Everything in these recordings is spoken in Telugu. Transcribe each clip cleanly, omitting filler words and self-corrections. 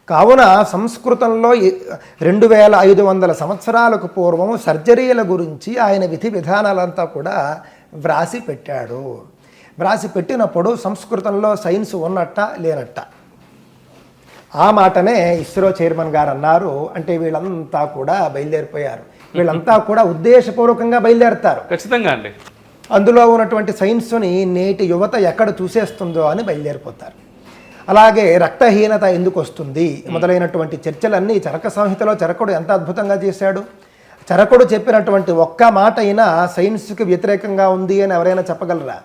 కావున సంస్కృతంలో 2500 సంవత్సరాలకు పూర్వం సర్జరీల గురించి ఆయన విధి విధానాలంతా కూడా వ్రాసి పెట్టాడు. వ్రాసి పెట్టినప్పుడు సంస్కృతంలో సైన్స్ ఉన్నట్ట లేనట్ట ఆ మాటనే ఇస్రో చైర్మన్ గారు అన్నారు. అంటే వీళ్ళంతా కూడా బయలుదేరిపోయారు. వీళ్ళంతా కూడా ఉద్దేశపూర్వకంగా బయలుదేరుతారు ఖచ్చితంగా అండి. అందులో ఉన్నటువంటి సైన్స్ని నేటి యువత ఎక్కడ చూసేస్తుందో అని బయలుదేరిపోతారు. అలాగే రక్తహీనత ఎందుకు వస్తుంది మొదలైనటువంటి చర్చలన్నీ చరక సంహితలో చరకుడు ఎంత అద్భుతంగా చేశాడు. చరకుడు చెప్పినటువంటి ఒక్క మాట అయినా సైన్స్కి వ్యతిరేకంగా ఉంది అని ఎవరైనా చెప్పగలరా?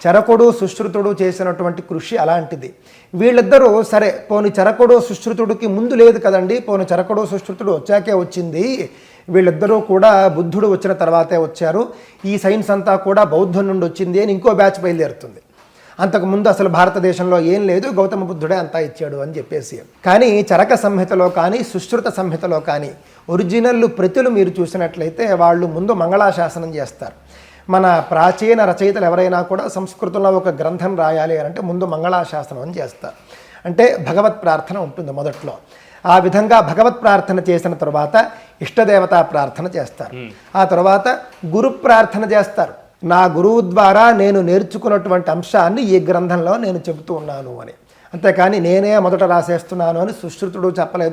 చరకుడు సుశ్రుతుడు చేసినటువంటి కృషి అలాంటిది. వీళ్ళిద్దరూ సరే పోని చరకుడు సుశ్రుతుడికి ముందు లేదు కదండి, పోని చరకుడు సుశ్రుతుడు వచ్చాకే వచ్చింది, వీళ్ళిద్దరూ కూడా బుద్ధుడు వచ్చిన తర్వాతే వచ్చారు, ఈ సైన్స్ అంతా కూడా బౌద్ధం నుండి వచ్చింది అని ఇంకో బ్యాచ్ బయలుదేరుతుంది. అంతకుముందు అసలు భారతదేశంలో ఏం లేదు, గౌతమ బుద్ధుడే అంతా ఇచ్చాడు అని చెప్పేసి. కానీ చరక సంహితలో కానీ సుశ్రుత సంహితలో కానీ ఒరిజినల్ ప్రతులు మీరు చూసినట్లయితే వాళ్ళు ముందు మంగళాశాసనం చేస్తారు. మన ప్రాచీన రచయితలు ఎవరైనా కూడా సంస్కృతంలో ఒక గ్రంథం రాయాలి అని అంటే ముందు మంగళాశాసనం అని చేస్తారు. అంటే భగవత్ ప్రార్థన ఉంటుంది మొదట్లో. ఆ విధంగా భగవత్ ప్రార్థన చేసిన తర్వాత ఇష్టదేవతా ప్రార్థన చేస్తారు. ఆ తర్వాత గురు ప్రార్థన చేస్తారు. నా గురువు ద్వారా నేను నేర్చుకున్నటువంటి అంశాన్ని ఈ గ్రంథంలో నేను చెబుతూ ఉన్నాను అని. అంతేకాని నేనే మొదట రాసేస్తున్నాను అని సుశ్రుతుడు చెప్పలేదు,